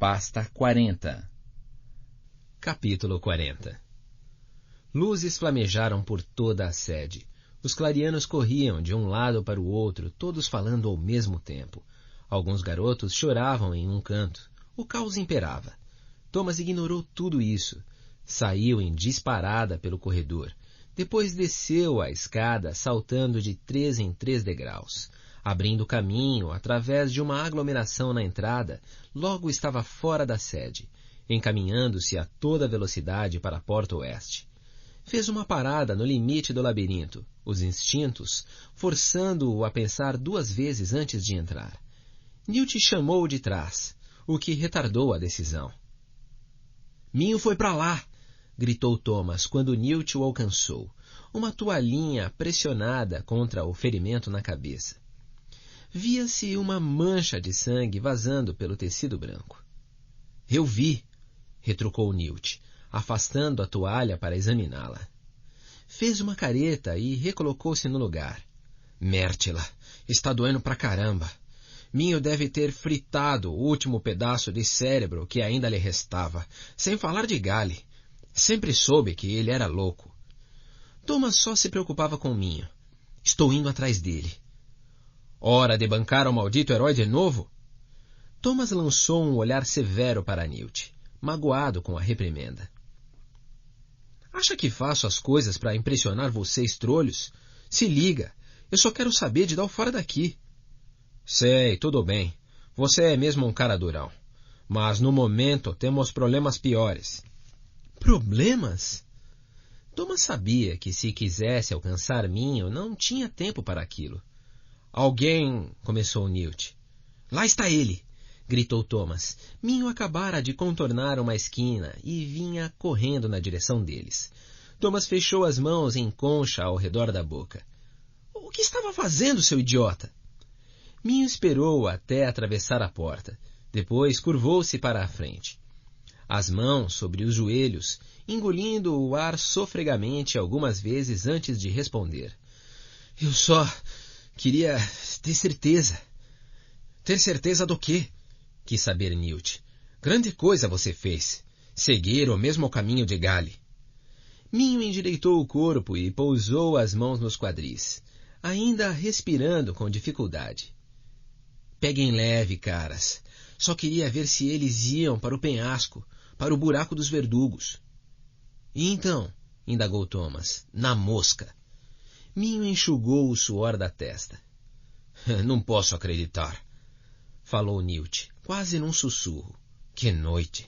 Pasta 40. Capítulo 40. Luzes flamejaram por toda a sede. Os clarianos corriam de um lado para o outro, todos falando ao mesmo tempo. Alguns garotos choravam em um canto. O caos imperava. Thomas ignorou tudo isso. Saiu em disparada pelo corredor. Depois desceu a escada, saltando de 3 em 3 degraus. Abrindo caminho através de uma aglomeração na entrada, logo estava fora da sede, encaminhando-se a toda velocidade para a porta oeste. Fez uma parada no limite do labirinto, os instintos forçando-o a pensar 2 vezes antes de entrar. Newt chamou-o de trás, o que retardou a decisão. "Minho foi para lá!" gritou Thomas quando Newt o alcançou, uma toalhinha pressionada contra o ferimento na cabeça. Via-se uma mancha de sangue vazando pelo tecido branco. "Eu vi", retrucou Newt, afastando a toalha para examiná-la. Fez uma careta e recolocou-se no lugar. "Mértila, está doendo pra caramba. Minho deve ter fritado o último pedaço de cérebro que ainda lhe restava, sem falar de Gale. Sempre soube que ele era louco." Thomas só se preocupava com Minho. "Estou indo atrás dele." "Hora de bancar o maldito herói de novo?" Thomas lançou um olhar severo para Newt, magoado com a reprimenda. "Acha que faço as coisas para impressionar vocês, trolhos? Se liga, eu só quero saber de dar o fora daqui." "Sei, tudo bem. Você é mesmo um cara durão. Mas no momento temos problemas piores." "Problemas?" Thomas sabia que se quisesse alcançar Minho, não tinha tempo para aquilo. "Alguém..." começou Newt. "Lá está ele!" gritou Thomas. Minho acabara de contornar uma esquina e vinha correndo na direção deles. Thomas fechou as mãos em concha ao redor da boca. "O que estava fazendo, seu idiota?" Minho esperou até atravessar a porta. Depois curvou-se para a frente. As mãos sobre os joelhos, engolindo o ar sofregamente algumas vezes antes de responder. "Eu só queria ter certeza." "Ter certeza do quê?" quis saber Newt. "Grande coisa você fez. Seguir o mesmo caminho de Gale." Minho endireitou o corpo e pousou as mãos nos quadris, ainda respirando com dificuldade. "Peguem leve, caras. Só queria ver se eles iam para o penhasco, para o buraco dos verdugos." "E então?" indagou Thomas. "Na mosca." Minho enxugou o suor da testa. "Não posso acreditar", falou Newt, quase num sussurro. "Que noite!"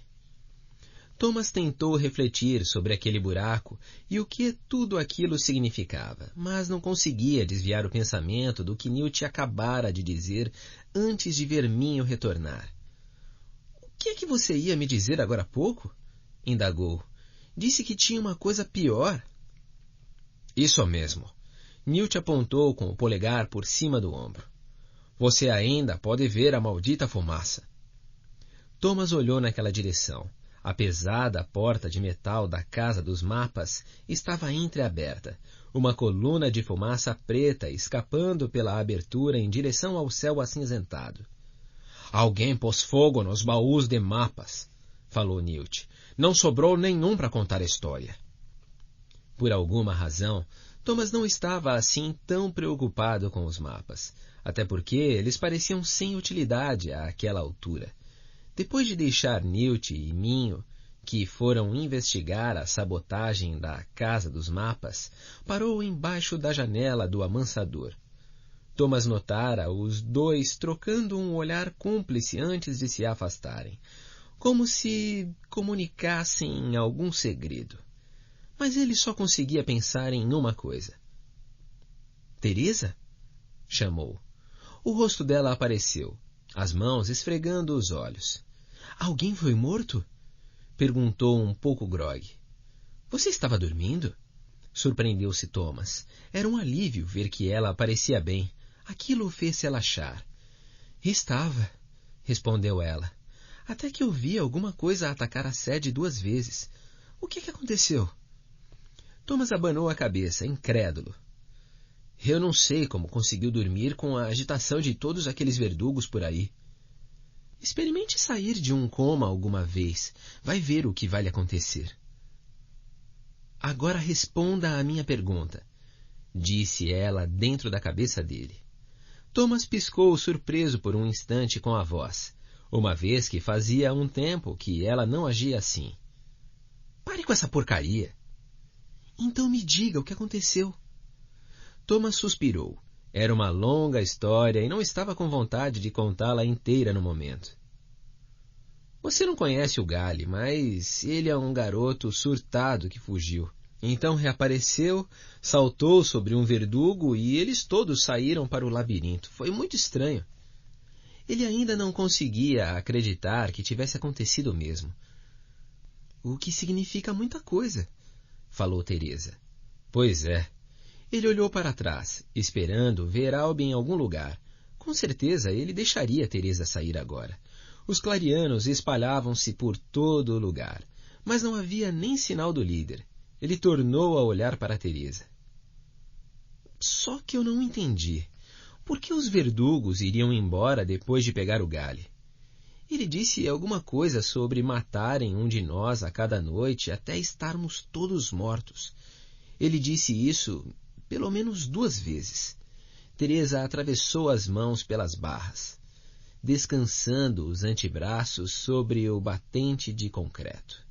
Thomas tentou refletir sobre aquele buraco e o que tudo aquilo significava, mas não conseguia desviar o pensamento do que Newt acabara de dizer antes de ver Minho retornar. "O que é que você ia me dizer agora há pouco?" indagou. "Disse que tinha uma coisa pior." "Isso mesmo." Newt apontou com o polegar por cima do ombro. "Você ainda pode ver a maldita fumaça." Thomas olhou naquela direção. A pesada porta de metal da Casa dos Mapas estava entreaberta, uma coluna de fumaça preta escapando pela abertura em direção ao céu acinzentado. "Alguém pôs fogo nos baús de mapas", falou Newt. "Não sobrou nenhum para contar a história." Por alguma razão, Thomas não estava assim tão preocupado com os mapas, até porque eles pareciam sem utilidade àquela altura. Depois de deixar Newt e Minho, que foram investigar a sabotagem da Casa dos Mapas, parou embaixo da janela do amansador. Thomas notara os dois trocando um olhar cúmplice antes de se afastarem, como se comunicassem algum segredo. Mas ele só conseguia pensar em uma coisa. "Teresa?" chamou. O rosto dela apareceu, as mãos esfregando os olhos. "Alguém foi morto?" perguntou um pouco grogue. "Você estava dormindo?" surpreendeu-se Thomas. Era um alívio ver que ela parecia bem. Aquilo o fez relaxar. "Estava", respondeu ela. "Até que eu vi alguma coisa atacar a sede 2 vezes. O que aconteceu?" Thomas abanou a cabeça, incrédulo. "Eu não sei como conseguiu dormir com a agitação de todos aqueles verdugos por aí." Experimente sair de um coma alguma vez. Vai ver o que vai lhe acontecer. Agora responda à minha pergunta, disse ela dentro da cabeça dele. Thomas piscou surpreso por um instante com a voz, uma vez que fazia um tempo que ela não agia assim. Pare com essa porcaria. Então me diga o que aconteceu. Thomas suspirou. Era uma longa história e não estava com vontade de contá-la inteira no momento. Você não conhece o Gale, mas ele é um garoto surtado que fugiu. Então reapareceu, saltou sobre um verdugo e eles todos saíram para o labirinto. Foi muito estranho. Ele ainda não conseguia acreditar que tivesse acontecido mesmo. O que significa muita coisa, falou Teresa. Pois é. Ele olhou para trás, esperando ver Albin em algum lugar. Com certeza ele deixaria Teresa sair agora. Os clarianos espalhavam-se por todo o lugar, mas não havia nem sinal do líder. Ele tornou a olhar para Teresa. Só que eu não entendi. Por que os verdugos iriam embora depois de pegar o Gale? Ele disse alguma coisa sobre matarem um de nós a cada noite até estarmos todos mortos. Ele disse isso pelo menos 2 vezes. Teresa atravessou as mãos pelas barras, descansando os antebraços sobre o batente de concreto.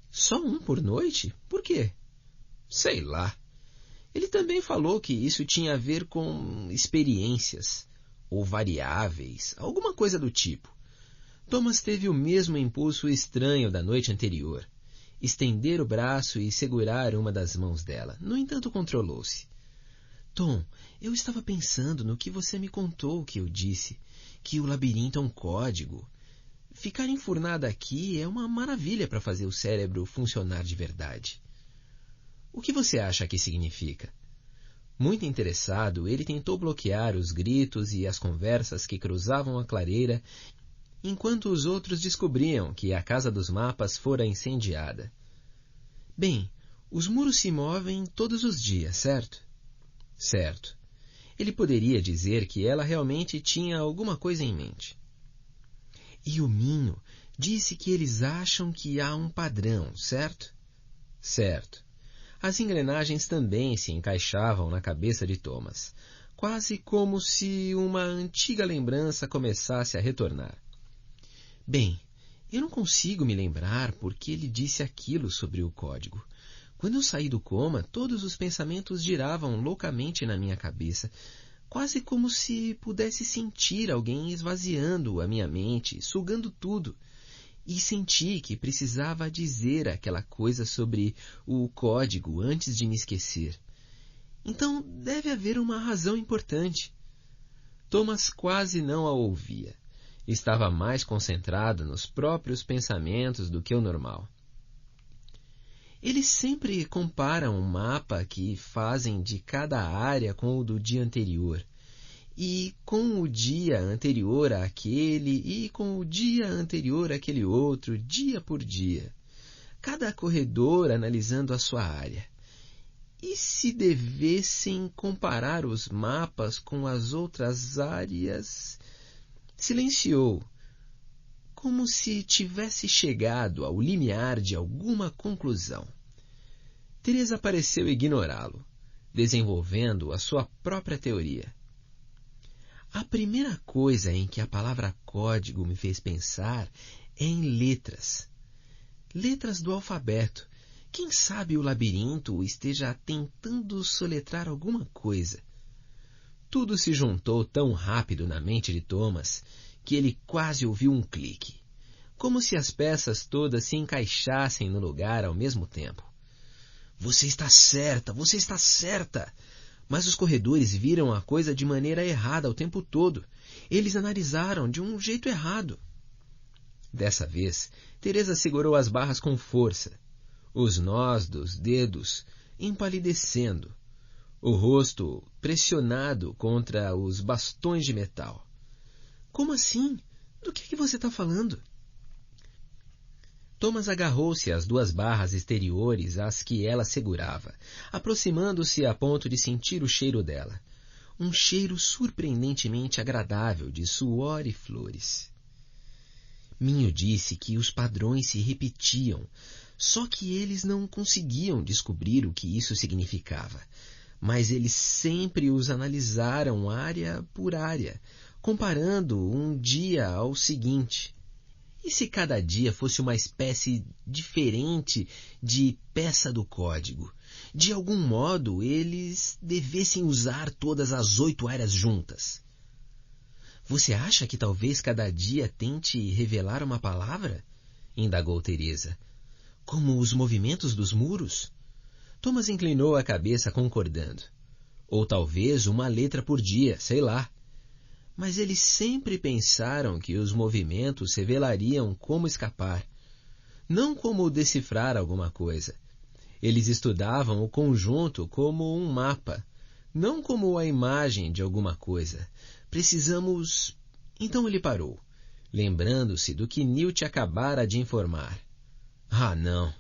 Só um por noite? Por quê? Sei lá. Ele também falou que isso tinha a ver com experiências, ou variáveis, alguma coisa do tipo. Thomas teve o mesmo impulso estranho da noite anterior. Estender o braço e segurar uma das mãos dela. No entanto, controlou-se. Tom, eu estava pensando no que você me contou que eu disse, que o labirinto é um código. Ficar enfurnada aqui é uma maravilha para fazer o cérebro funcionar de verdade. O que você acha que significa? Muito interessado, ele tentou bloquear os gritos e as conversas que cruzavam a clareira, enquanto os outros descobriam que a Casa dos Mapas fora incendiada. Bem, os muros se movem todos os dias, certo? Certo. Ele poderia dizer que ela realmente tinha alguma coisa em mente. E o Minho disse que eles acham que há um padrão, certo? Certo. As engrenagens também se encaixavam na cabeça de Thomas, quase como se uma antiga lembrança começasse a retornar. Bem, eu não consigo me lembrar porque ele disse aquilo sobre o código. Quando eu saí do coma, todos os pensamentos giravam loucamente na minha cabeça, quase como se pudesse sentir alguém esvaziando a minha mente, sugando tudo. E senti que precisava dizer aquela coisa sobre o código antes de me esquecer. Então deve haver uma razão importante. Thomas quase não a ouvia. Estava mais concentrado nos próprios pensamentos do que o normal. Eles sempre comparam um mapa que fazem de cada área com o do dia anterior, e com o dia anterior àquele, e com o dia anterior àquele outro, dia por dia. Cada corredor analisando a sua área. E se devessem comparar os mapas com as outras áreas? Silenciou, como se tivesse chegado ao limiar de alguma conclusão. Teresa pareceu ignorá-lo, desenvolvendo a sua própria teoria. A primeira coisa em que a palavra código me fez pensar é em letras. Letras do alfabeto. Quem sabe o labirinto esteja tentando soletrar alguma coisa. Tudo se juntou tão rápido na mente de Thomas que ele quase ouviu um clique, como se as peças todas se encaixassem no lugar ao mesmo tempo. Você está certa, você está certa! Mas os corredores viram a coisa de maneira errada o tempo todo. Eles analisaram de um jeito errado. Dessa vez, Teresa segurou as barras com força, os nós dos dedos empalidecendo, o rosto pressionado contra os bastões de metal. Como assim? Do que você está falando? Thomas agarrou-se às 2 barras exteriores às que ela segurava, aproximando-se a ponto de sentir o cheiro dela. um cheiro surpreendentemente agradável de suor e flores. Minho disse que os padrões se repetiam, só que eles não conseguiam descobrir o que isso significava. Mas eles sempre os analisaram área por área, comparando um dia ao seguinte. E se cada dia fosse uma espécie diferente de peça do código? De algum modo, eles devessem usar todas as 8 áreas juntas. Você acha que talvez cada dia tente revelar uma palavra? Indagou Teresa. Como os movimentos dos muros? Thomas inclinou a cabeça concordando. Ou talvez uma letra por dia, sei lá. Mas eles sempre pensaram que os movimentos revelariam como escapar, não como decifrar alguma coisa. Eles estudavam o conjunto como um mapa, não como a imagem de alguma coisa. Precisamos... Então ele parou, lembrando-se do que Newt acabara de informar. Ah, não.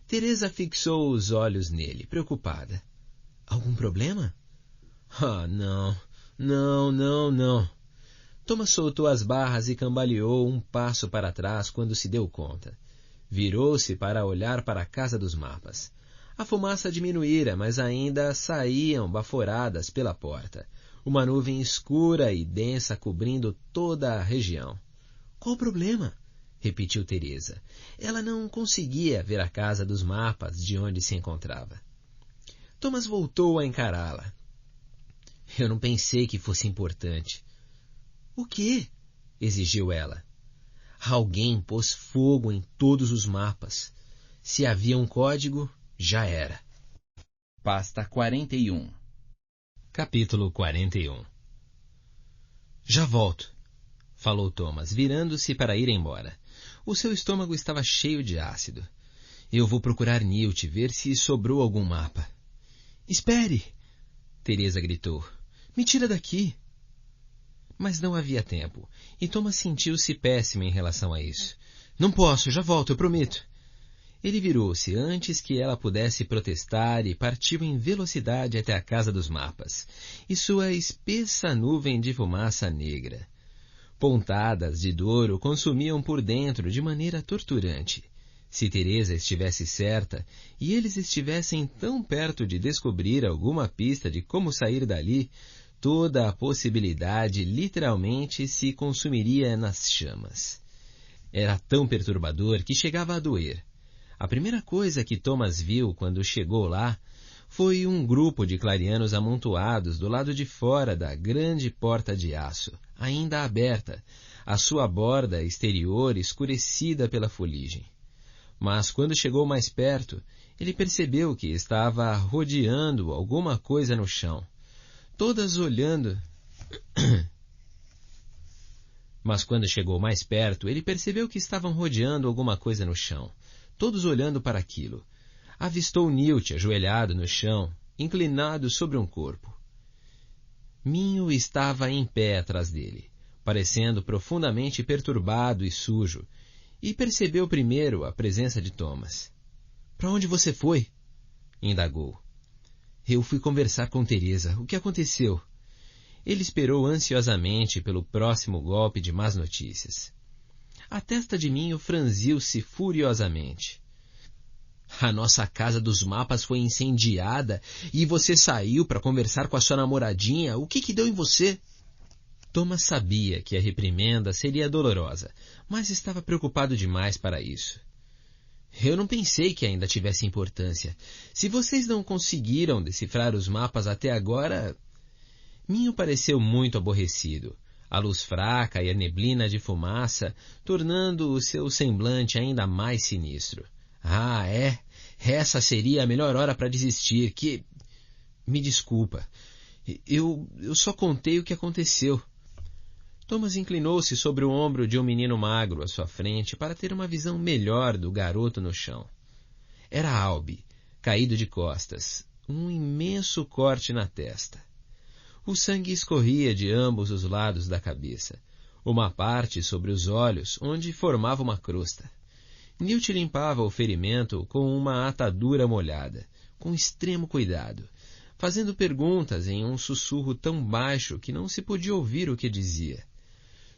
Teresa fixou os olhos nele, preocupada. Algum problema? Ah, não. Não. Thomas soltou as barras e cambaleou um passo para trás quando se deu conta. Virou-se para olhar para a casa dos mapas. A fumaça diminuíra, mas ainda saíam baforadas pela porta. Uma nuvem escura e densa cobrindo toda a região. Qual o problema? Repetiu Teresa. Ela não conseguia ver a casa dos mapas de onde se encontrava. Thomas voltou a encará-la. Eu não pensei que fosse importante. O quê? Exigiu ela. Alguém pôs fogo em todos os mapas. Se havia um código, já era. Pasta 41. Capítulo 41. Já volto, falou Thomas, virando-se para ir embora. O seu estômago estava cheio de ácido. Eu vou procurar Newt, ver se sobrou algum mapa. Espere! Teresa gritou. Me tira daqui! Mas não havia tempo, e Thomas sentiu-se péssimo em relação a isso. Não posso, já volto, eu prometo. Ele virou-se antes que ela pudesse protestar e partiu em velocidade até a casa dos mapas, e sua espessa nuvem de fumaça negra. Pontadas de dor o consumiam por dentro de maneira torturante. Se Teresa estivesse certa, e eles estivessem tão perto de descobrir alguma pista de como sair dali, toda a possibilidade literalmente se consumiria nas chamas. Era tão perturbador que chegava a doer. A primeira coisa que Thomas viu quando chegou lá foi um grupo de clarianos amontoados do lado de fora da grande porta de aço, ainda aberta, a sua borda exterior escurecida pela fuligem. Mas quando chegou mais perto, ele percebeu que estava rodeando alguma coisa no chão. Todas olhando... Mas quando chegou mais perto, ele percebeu que estavam rodeando alguma coisa no chão, todos olhando para aquilo. Avistou Newt ajoelhado no chão, inclinado sobre um corpo. Minho estava em pé atrás dele, parecendo profundamente perturbado e sujo, e percebeu primeiro a presença de Thomas. — Para onde você foi? Indagou. — Eu fui conversar com Teresa. O que aconteceu? Ele esperou ansiosamente pelo próximo golpe de más notícias. A testa de Minho franziu-se furiosamente. — A nossa casa dos mapas foi incendiada e você saiu para conversar com a sua namoradinha. O que deu em você? Thomas sabia que a reprimenda seria dolorosa, mas estava preocupado demais para isso. Eu não pensei que ainda tivesse importância. Se vocês não conseguiram decifrar os mapas até agora... Minho pareceu muito aborrecido, a luz fraca e a neblina de fumaça tornando o seu semblante ainda mais sinistro. Ah, é? Essa seria a melhor hora para desistir, que... Me desculpa. Eu só contei o que aconteceu. Thomas inclinou-se sobre o ombro de um menino magro à sua frente para ter uma visão melhor do garoto no chão. Era Albi, caído de costas, um imenso corte na testa. O sangue escorria de ambos os lados da cabeça, uma parte sobre os olhos, onde formava uma crosta. Newt limpava o ferimento com uma atadura molhada, com extremo cuidado, fazendo perguntas em um sussurro tão baixo que não se podia ouvir o que dizia.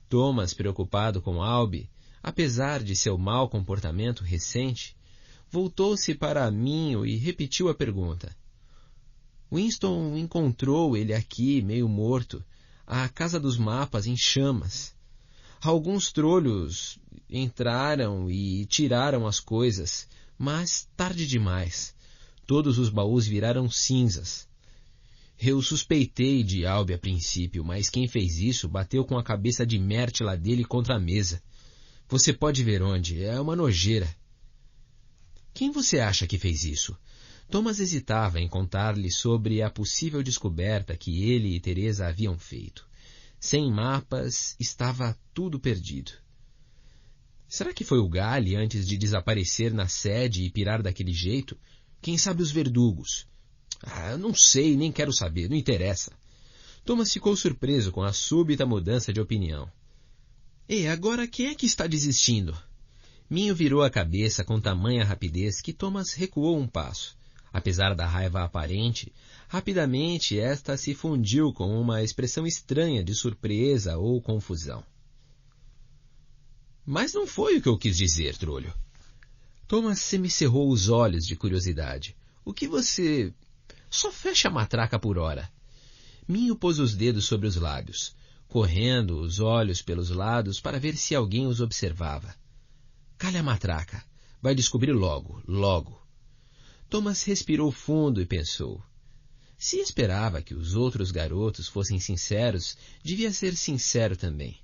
Thomas, preocupado com Alby, apesar de seu mau comportamento recente, voltou-se para Minho e repetiu a pergunta. Winston encontrou ele aqui, meio morto, a casa dos mapas em chamas. Alguns trolhos entraram e tiraram as coisas, mas tarde demais. Todos os baús viraram cinzas. Eu suspeitei de Alby a princípio, mas quem fez isso bateu com a cabeça de Mértila dele contra a mesa. Você pode ver onde, é uma nojeira. Quem você acha que fez isso? Thomas hesitava em contar-lhe sobre a possível descoberta que ele e Teresa haviam feito. Sem mapas, estava tudo perdido. Será que foi o Gale antes de desaparecer na sede e pirar daquele jeito? Quem sabe os verdugos? Não sei, nem quero saber, não interessa. Thomas ficou surpreso com a súbita mudança de opinião. E agora quem é que está desistindo? Minho virou a cabeça com tamanha rapidez que Thomas recuou um passo. Apesar da raiva aparente, rapidamente esta se fundiu com uma expressão estranha de surpresa ou confusão. Mas não foi o que eu quis dizer, trolho. Thomas semicerrou os olhos de curiosidade. O que você... Só fecha a matraca por hora. Minho pôs os dedos sobre os lábios, correndo os olhos pelos lados para ver se alguém os observava. Calha a matraca. Vai descobrir logo, logo. Thomas respirou fundo e pensou. Se esperava que os outros garotos fossem sinceros, devia ser sincero também.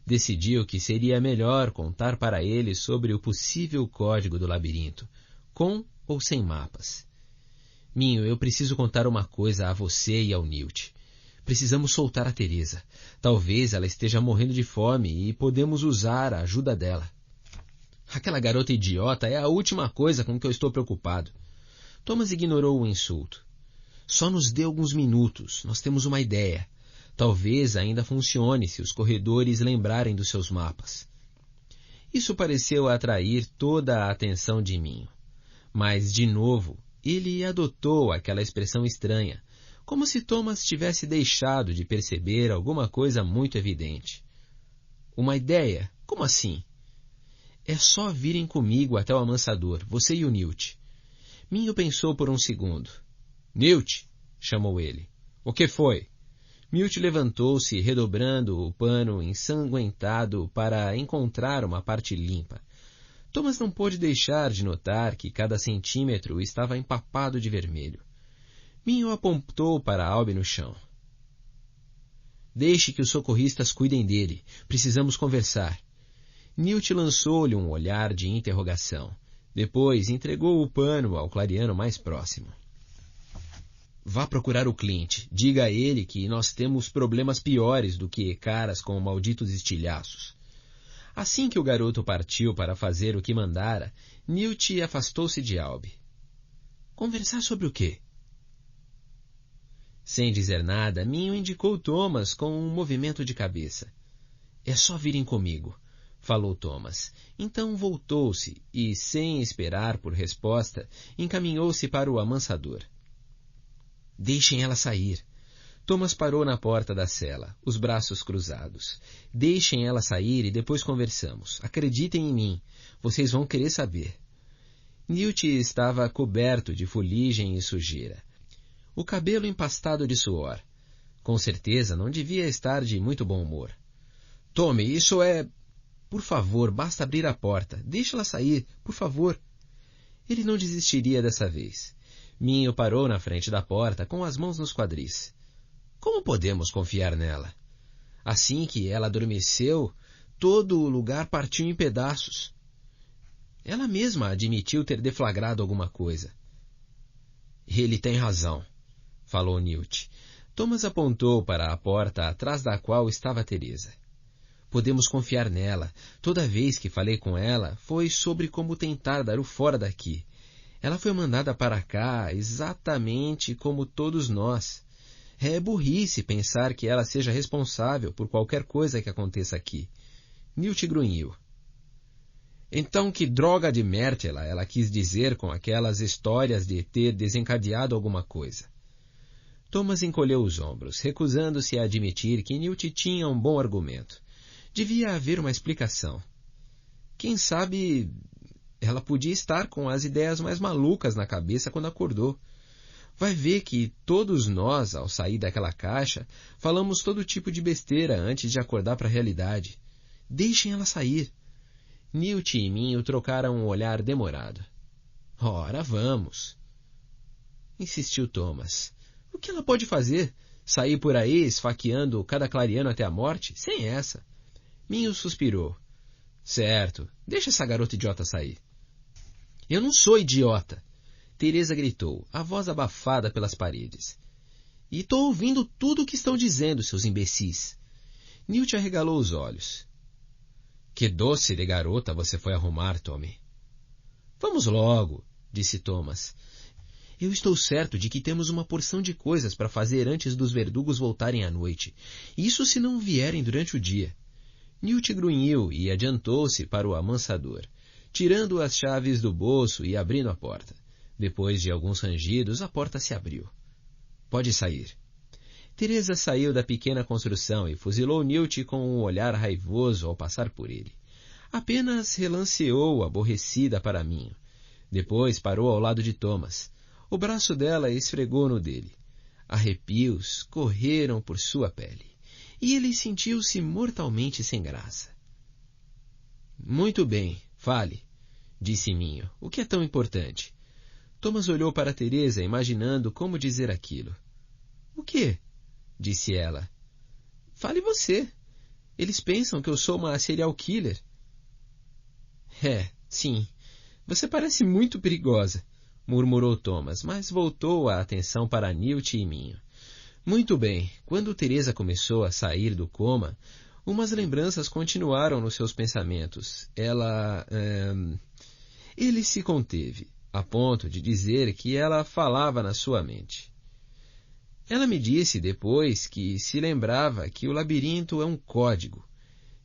Decidiu que seria melhor contar para eles sobre o possível código do labirinto, com ou sem mapas. Minho, eu preciso contar uma coisa a você e ao Newt. Precisamos soltar a Teresa. Talvez ela esteja morrendo de fome e podemos usar a ajuda dela. Aquela garota idiota é a última coisa com que eu estou preocupado. Thomas ignorou o insulto. Só nos dê alguns minutos. Nós temos uma ideia. Talvez ainda funcione se os corredores lembrarem dos seus mapas. Isso pareceu atrair toda a atenção de Minho. Mas, de novo, ele adotou aquela expressão estranha, como se Thomas tivesse deixado de perceber alguma coisa muito evidente. Uma ideia? Como assim? É só virem comigo até o amansador, você e o Newt. Minho pensou por um segundo. Newt, chamou ele. O que foi? Newt levantou-se, redobrando o pano ensanguentado para encontrar uma parte limpa. Thomas não pôde deixar de notar que cada centímetro estava empapado de vermelho. Minho apontou para Alby no chão. Deixe que os socorristas cuidem dele. Precisamos conversar. Newt lançou-lhe um olhar de interrogação. Depois entregou o pano ao clariano mais próximo. Vá procurar o Clint. Diga a ele que nós temos problemas piores do que caras com malditos estilhaços. Assim que o garoto partiu para fazer o que mandara, Newt afastou-se de Alby. Conversar sobre o quê? Sem dizer nada, Minho indicou Thomas com um movimento de cabeça. É só virem comigo, falou Thomas. Então voltou-se e, sem esperar por resposta, encaminhou-se para o amansador. Deixem ela sair. Thomas parou na porta da cela, os braços cruzados. Deixem ela sair e depois conversamos. Acreditem em mim. Vocês vão querer saber. Newt estava coberto de fuligem e sujeira. O cabelo empastado de suor. Com certeza não devia estar de muito bom humor. Tome, isso é... Por favor, basta abrir a porta. Deixe-la sair, por favor. Ele não desistiria dessa vez. Minho parou na frente da porta com as mãos nos quadris. Como podemos confiar nela? Assim que ela adormeceu, todo o lugar partiu em pedaços. Ela mesma admitiu ter deflagrado alguma coisa. Ele tem razão, falou Newt. Thomas apontou para a porta atrás da qual estava Teresa. Podemos confiar nela. Toda vez que falei com ela, foi sobre como tentar dar o fora daqui. Ela foi mandada para cá exatamente como todos nós. É burrice pensar que ela seja responsável por qualquer coisa que aconteça aqui. Newt grunhiu. Então que droga de Mértila ela quis dizer com aquelas histórias de ter desencadeado alguma coisa? Thomas encolheu os ombros, recusando-se a admitir que Newt tinha um bom argumento. Devia haver uma explicação. Quem sabe ela podia estar com as ideias mais malucas na cabeça quando acordou. Vai ver que todos nós, ao sair daquela caixa, falamos todo tipo de besteira antes de acordar para a realidade. Deixem ela sair. Newt e Minho trocaram um olhar demorado. Ora, vamos, insistiu Thomas. O que ela pode fazer? Sair por aí esfaqueando cada clariano até a morte? Sem essa. Minho suspirou. Certo, deixa essa garota idiota sair. Eu não sou idiota, Teresa gritou, a voz abafada pelas paredes. E estou ouvindo tudo o que estão dizendo, seus imbecis. Newt arregalou os olhos. Que doce de garota você foi arrumar, Tommy. Vamos logo, disse Thomas. Eu estou certo de que temos uma porção de coisas para fazer antes dos verdugos voltarem à noite. Isso se não vierem durante o dia. Newt grunhiu e adiantou-se para o amansador, tirando as chaves do bolso e abrindo a porta. Depois de alguns rangidos, a porta se abriu. Pode sair. Teresa saiu da pequena construção e fuzilou Newt com um olhar raivoso ao passar por ele. Apenas relanceou aborrecida para Minho. Depois parou ao lado de Thomas. O braço dela esfregou no dele. Arrepios correram por sua pele. E ele sentiu-se mortalmente sem graça. Muito bem, fale, disse Minho. O que é tão importante? Thomas olhou para Teresa, imaginando como dizer aquilo. O quê? Disse ela. Fale você. Eles pensam que eu sou uma serial killer. Sim. Você parece muito perigosa, murmurou Thomas, mas voltou a atenção para Newt e Minho. Muito bem. Quando Teresa começou a sair do coma, umas lembranças continuaram nos seus pensamentos. Ele se conteve, a ponto de dizer que ela falava na sua mente. Ela me disse depois que se lembrava que o labirinto é um código,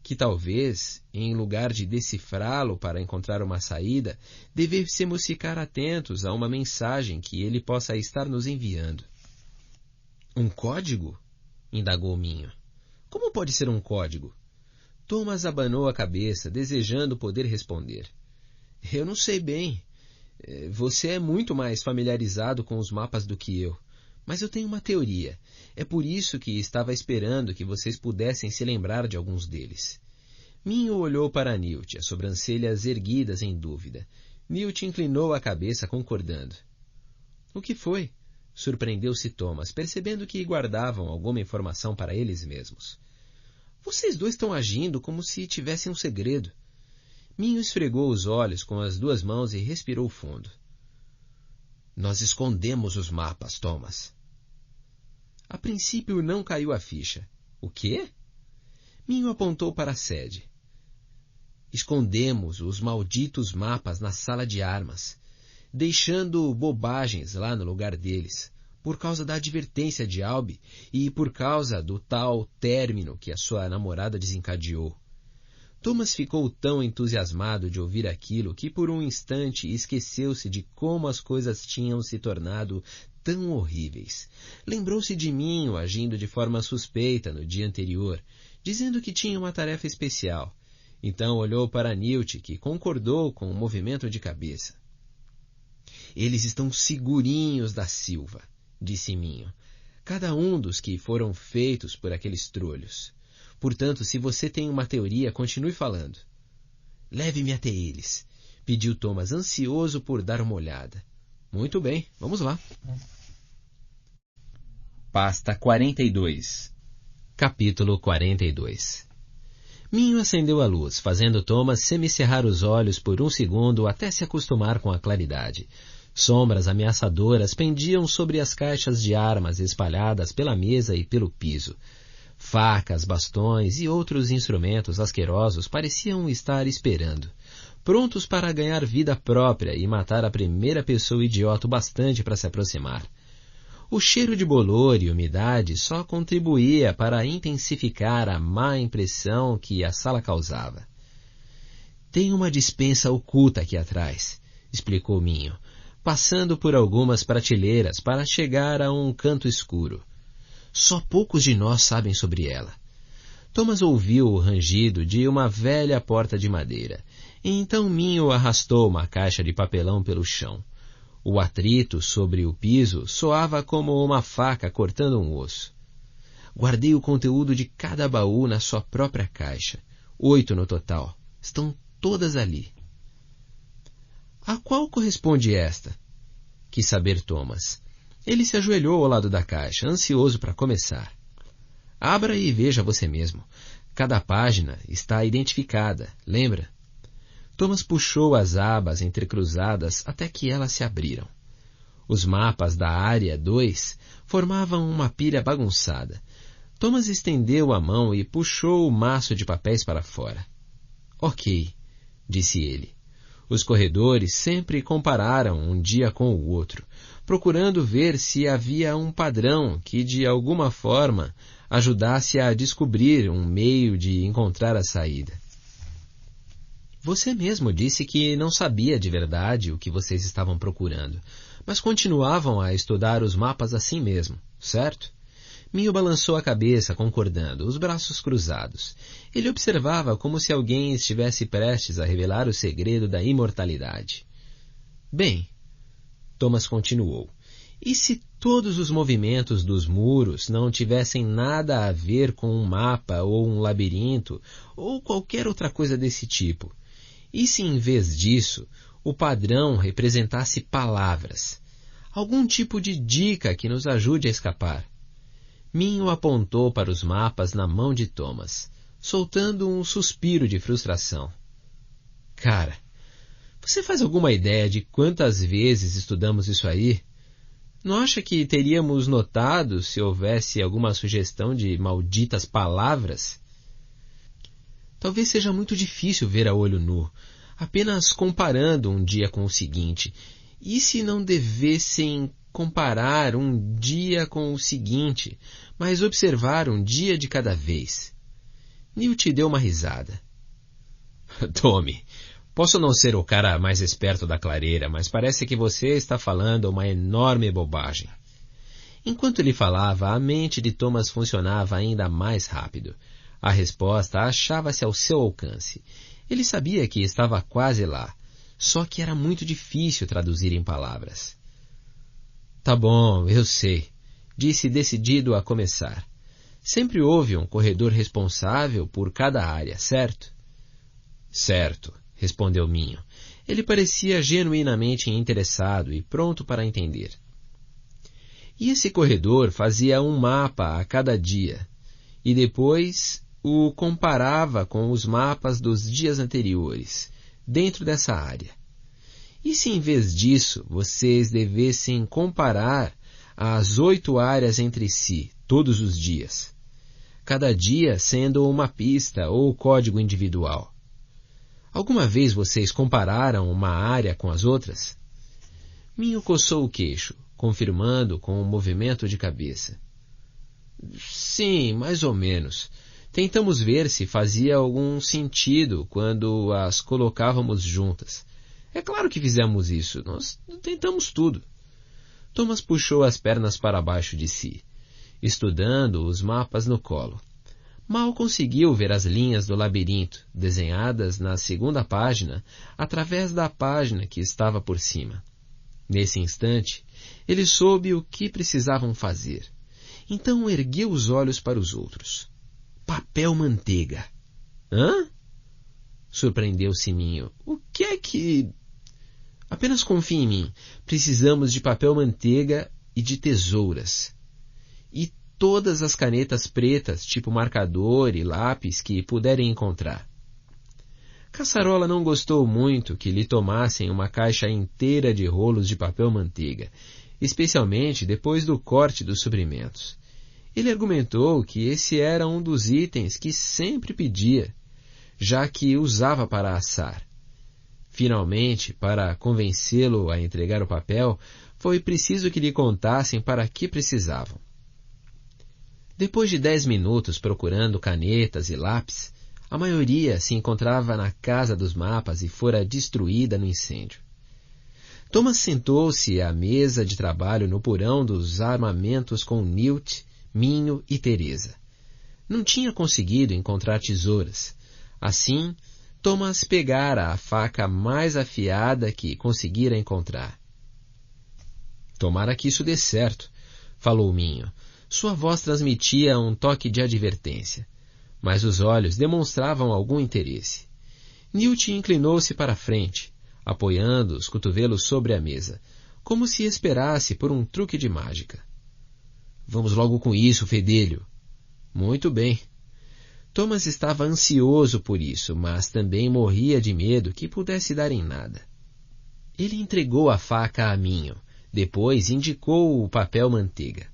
que talvez, em lugar de decifrá-lo para encontrar uma saída, devêssemos ficar atentos a uma mensagem que ele possa estar nos enviando. Um código? Indagou Minho. Como pode ser um código? Thomas abanou a cabeça, desejando poder responder. Eu não sei bem. Você é muito mais familiarizado com os mapas do que eu. Mas eu tenho uma teoria. É por isso que estava esperando que vocês pudessem se lembrar de alguns deles. Minho olhou para Newt, as sobrancelhas erguidas em dúvida. Newt inclinou a cabeça, concordando. O que foi? Surpreendeu-se Thomas, percebendo que guardavam alguma informação para eles mesmos. Vocês dois estão agindo como se tivessem um segredo. Minho esfregou os olhos com as duas mãos e respirou fundo. Nós escondemos os mapas, Thomas. A princípio não caiu a ficha. O quê? Minho apontou para a sede. Escondemos os malditos mapas na sala de armas, deixando bobagens lá no lugar deles, por causa da advertência de Albi e por causa do tal término que a sua namorada desencadeou. Thomas ficou tão entusiasmado de ouvir aquilo que por um instante esqueceu-se de como as coisas tinham se tornado tão horríveis. Lembrou-se de Minho agindo de forma suspeita no dia anterior, dizendo que tinha uma tarefa especial. Então olhou para Newt, que concordou com o movimento de cabeça. Eles estão segurinhos da Silva, disse Minho. Cada um dos que foram feitos por aqueles trolhos. Portanto, se você tem uma teoria, continue falando. Leve-me até eles, pediu Thomas, ansioso por dar uma olhada. Muito bem, vamos lá. Pasta 42. Capítulo 42. Minho acendeu a luz, fazendo Thomas semicerrar os olhos por um segundo até se acostumar com a claridade. Sombras ameaçadoras pendiam sobre as caixas de armas espalhadas pela mesa e pelo piso. Facas, bastões e outros instrumentos asquerosos pareciam estar esperando, prontos para ganhar vida própria e matar a primeira pessoa idiota o bastante para se aproximar. O cheiro de bolor e umidade só contribuía para intensificar a má impressão que a sala causava. Tem uma despensa oculta aqui atrás, explicou Minho, passando por algumas prateleiras para chegar a um canto escuro. Só poucos de nós sabem sobre ela. Thomas ouviu o rangido de uma velha porta de madeira, e então Minho arrastou uma caixa de papelão pelo chão. O atrito sobre o piso soava como uma faca cortando um osso. Guardei o conteúdo de cada baú na sua própria caixa. 8 no total. Estão todas ali. A qual corresponde esta? Quis saber Thomas. Ele se ajoelhou ao lado da caixa, ansioso para começar. Abra e veja você mesmo. Cada página está identificada, lembra? Thomas puxou as abas entrecruzadas até que elas se abriram. Os mapas da área 2 formavam uma pilha bagunçada. Thomas estendeu a mão e puxou o maço de papéis para fora. Ok, disse ele. Os corredores sempre compararam um dia com o outro, procurando ver se havia um padrão que, de alguma forma, ajudasse a descobrir um meio de encontrar a saída. Você mesmo disse que não sabia de verdade o que vocês estavam procurando, mas continuavam a estudar os mapas assim mesmo, certo? Minho balançou a cabeça, concordando, os braços cruzados. Ele observava como se alguém estivesse prestes a revelar o segredo da imortalidade. Bem, Thomas continuou, e se todos os movimentos dos muros não tivessem nada a ver com um mapa ou um labirinto ou qualquer outra coisa desse tipo? E se em vez disso o padrão representasse palavras? Algum tipo de dica que nos ajude a escapar? Minho apontou para os mapas na mão de Thomas, soltando um suspiro de frustração. Cara, você faz alguma ideia de quantas vezes estudamos isso aí? Não acha que teríamos notado se houvesse alguma sugestão de malditas palavras? Talvez seja muito difícil ver a olho nu, apenas comparando um dia com o seguinte. E se não devessem comparar um dia com o seguinte, mas observar um dia de cada vez? Newt deu uma risada. Tommy, posso não ser o cara mais esperto da clareira, mas parece que você está falando uma enorme bobagem. Enquanto ele falava, a mente de Thomas funcionava ainda mais rápido. A resposta achava-se ao seu alcance. Ele sabia que estava quase lá, só que era muito difícil traduzir em palavras. Tá bom, eu sei, disse decidido a começar. Sempre houve um corredor responsável por cada área, certo? Certo, respondeu Minho. Ele parecia genuinamente interessado e pronto para entender. E esse corredor fazia um mapa a cada dia, e depois o comparava com os mapas dos dias anteriores, dentro dessa área. E se em vez disso vocês devessem comparar as 8 áreas entre si, todos os dias, cada dia sendo uma pista ou código individual? Alguma vez vocês compararam uma área com as outras? Minho coçou o queixo, confirmando com um movimento de cabeça. Sim, mais ou menos. Tentamos ver se fazia algum sentido quando as colocávamos juntas. É claro que fizemos isso. Nós tentamos tudo. Thomas puxou as pernas para baixo de si, estudando os mapas no colo. Mal conseguiu ver as linhas do labirinto, desenhadas na segunda página, através da página que estava por cima. Nesse instante, ele soube o que precisavam fazer. Então ergueu os olhos para os outros. Papel manteiga. Hã? Surpreendeu-se Minho. O que é que... Apenas confie em mim. Precisamos de papel manteiga e de tesouras. E todas as canetas pretas, tipo marcador e lápis, que puderem encontrar. Caçarola não gostou muito que lhe tomassem uma caixa inteira de rolos de papel manteiga, especialmente depois do corte dos suprimentos. Ele argumentou que esse era um dos itens que sempre pedia, já que usava para assar. Finalmente, para convencê-lo a entregar o papel, foi preciso que lhe contassem para que precisavam. Depois de 10 minutos procurando canetas e lápis, a maioria se encontrava na casa dos mapas e fora destruída no incêndio. Thomas sentou-se à mesa de trabalho no porão dos armamentos com Newt, Minho e Teresa. Não tinha conseguido encontrar tesouras. Assim, Thomas pegara a faca mais afiada que conseguira encontrar. Tomara que isso dê certo, falou Minho. Sua voz transmitia um toque de advertência, mas os olhos demonstravam algum interesse. Newt inclinou-se para a frente, apoiando os cotovelos sobre a mesa, como se esperasse por um truque de mágica. Vamos logo com isso, fedelho. Muito bem. Thomas estava ansioso por isso, mas também morria de medo que pudesse dar em nada. Ele entregou a faca a Minho, depois indicou o papel manteiga.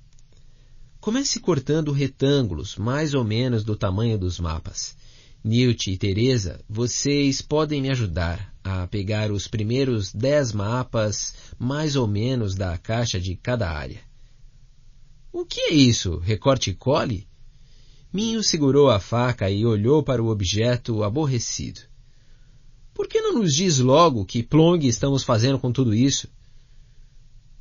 Comece cortando retângulos mais ou menos do tamanho dos mapas. Newt e Teresa, vocês podem me ajudar a pegar os primeiros 10 mapas mais ou menos da caixa de cada área. O que é isso? Recorte e cole? Minho segurou a faca e olhou para o objeto aborrecido. Por que não nos diz logo que plongue estamos fazendo com tudo isso?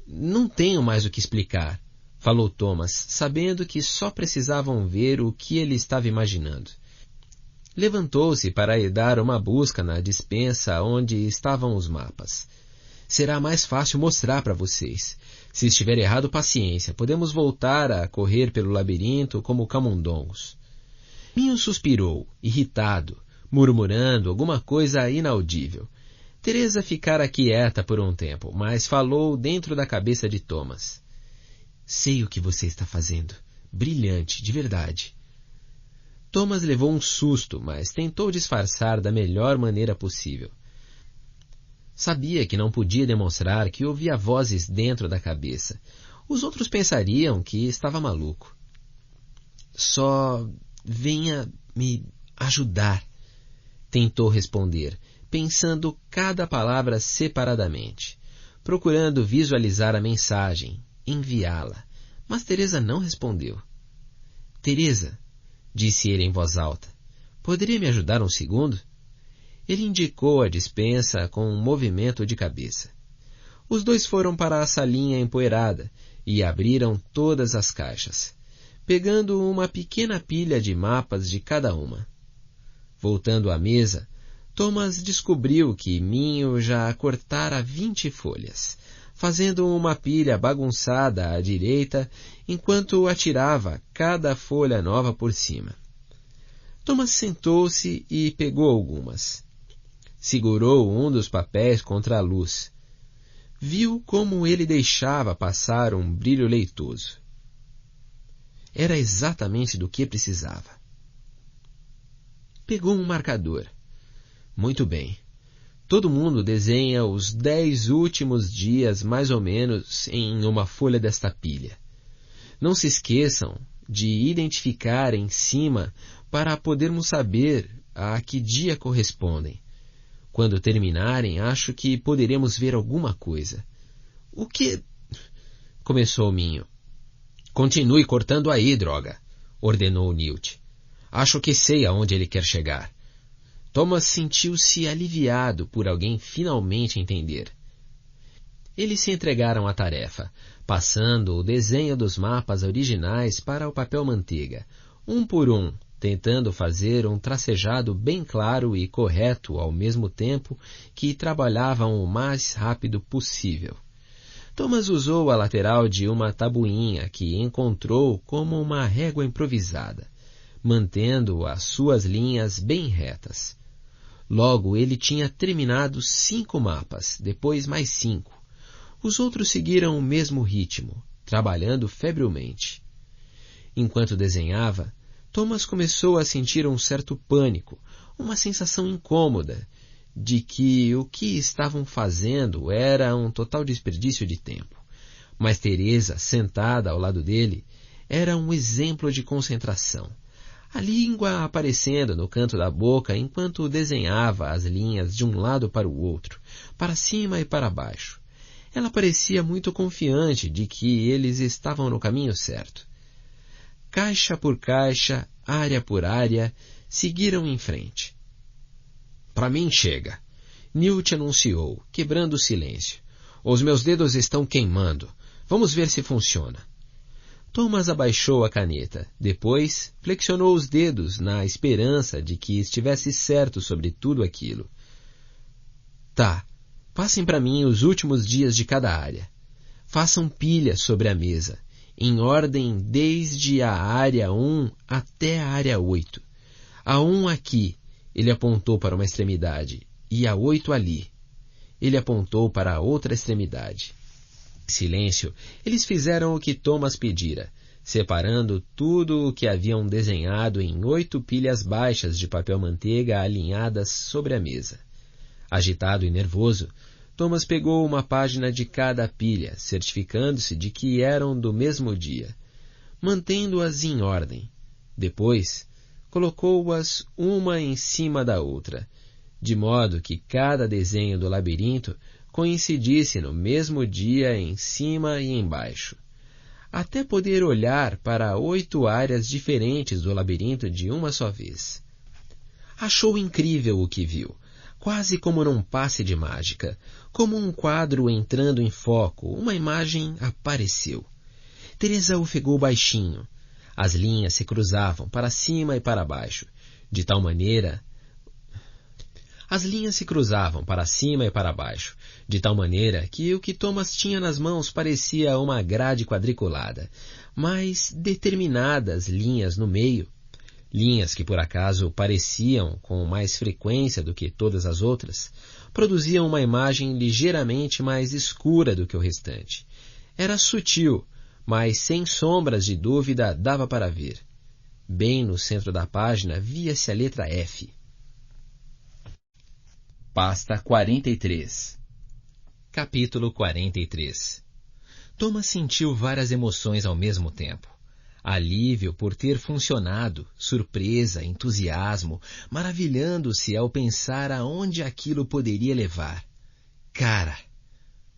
Não tenho mais o que explicar, falou Thomas, sabendo que só precisavam ver o que ele estava imaginando. Levantou-se para ir dar uma busca na despensa onde estavam os mapas. Será mais fácil mostrar para vocês. Se estiver errado, paciência. Podemos voltar a correr pelo labirinto como camundongos. Minho suspirou, irritado, murmurando alguma coisa inaudível. Teresa ficara quieta por um tempo, mas falou dentro da cabeça de Thomas. Sei o que você está fazendo. Brilhante, de verdade. Thomas levou um susto, mas tentou disfarçar da melhor maneira possível. Sabia que não podia demonstrar que ouvia vozes dentro da cabeça. Os outros pensariam que estava maluco. Só venha me ajudar, tentou responder, pensando cada palavra separadamente, procurando visualizar a mensagem, enviá-la. Mas Teresa não respondeu. Teresa, disse ele em voz alta, poderia me ajudar um segundo? Ele indicou a despensa com um movimento de cabeça. Os dois foram para a salinha empoeirada e abriram todas as caixas, pegando uma pequena pilha de mapas de cada uma. Voltando à mesa, Thomas descobriu que Minho já cortara 20 folhas, fazendo uma pilha bagunçada à direita enquanto atirava cada folha nova por cima. Thomas sentou-se e pegou algumas. Segurou um dos papéis contra a luz. Viu como ele deixava passar um brilho leitoso. Era exatamente do que precisava. Pegou um marcador. Muito bem. Todo mundo desenha os 10 últimos dias mais ou menos em uma folha desta pilha. Não se esqueçam de identificar em cima para podermos saber a que dia correspondem. Quando terminarem, acho que poderemos ver alguma coisa. O que... Começou Minho. Continue cortando aí, droga, ordenou Newt. Acho que sei aonde ele quer chegar. Thomas sentiu-se aliviado por alguém finalmente entender. Eles se entregaram à tarefa, passando o desenho dos mapas originais para o papel manteiga, um por um, tentando fazer um tracejado bem claro e correto ao mesmo tempo que trabalhavam o mais rápido possível. Thomas usou a lateral de uma tabuinha que encontrou como uma régua improvisada, mantendo as suas linhas bem retas. Logo ele tinha terminado 5 mapas, depois mais 5. Os outros seguiram o mesmo ritmo, trabalhando febrilmente. Enquanto desenhava, Thomas começou a sentir um certo pânico, uma sensação incômoda de que o que estavam fazendo era um total desperdício de tempo. Mas Teresa, sentada ao lado dele, era um exemplo de concentração. A língua aparecendo no canto da boca enquanto desenhava as linhas de um lado para o outro, para cima e para baixo. Ela parecia muito confiante de que eles estavam no caminho certo. Caixa por caixa, área por área, seguiram em frente. Para mim chega, Newt anunciou, quebrando o silêncio. Os meus dedos estão queimando. Vamos ver se funciona. Thomas abaixou a caneta. Depois, flexionou os dedos na esperança de que estivesse certo sobre tudo aquilo. Tá, passem para mim os últimos dias de cada área. Façam pilhas sobre a mesa, em ordem desde a área 1 até a área 8. A 1 aqui, ele apontou para uma extremidade, e a 8 ali. Ele apontou para a outra extremidade. Em silêncio, eles fizeram o que Thomas pedira, separando tudo o que haviam desenhado em 8 pilhas baixas de papel-manteiga alinhadas sobre a mesa. Agitado e nervoso, Thomas pegou uma página de cada pilha, certificando-se de que eram do mesmo dia, mantendo-as em ordem. Depois, colocou-as uma em cima da outra, de modo que cada desenho do labirinto coincidisse no mesmo dia em cima e embaixo, até poder olhar para 8 áreas diferentes do labirinto de uma só vez. Achou incrível o que viu, quase como num passe de mágica, como um quadro entrando em foco, uma imagem apareceu. Teresa ofegou baixinho. As linhas se cruzavam para cima e para baixo, de tal maneira... As linhas se cruzavam para cima e para baixo, de tal maneira que o que Thomas tinha nas mãos parecia uma grade quadriculada, mas determinadas linhas no meio, linhas que por acaso pareciam com mais frequência do que todas as outras, produziam uma imagem ligeiramente mais escura do que o restante. Era sutil, mas sem sombras de dúvida dava para ver. Bem no centro da página via-se a letra F. Pasta 43. Capítulo 43. Thomas sentiu várias emoções ao mesmo tempo. Alívio por ter funcionado, surpresa, entusiasmo, maravilhando-se ao pensar aonde aquilo poderia levar. Cara,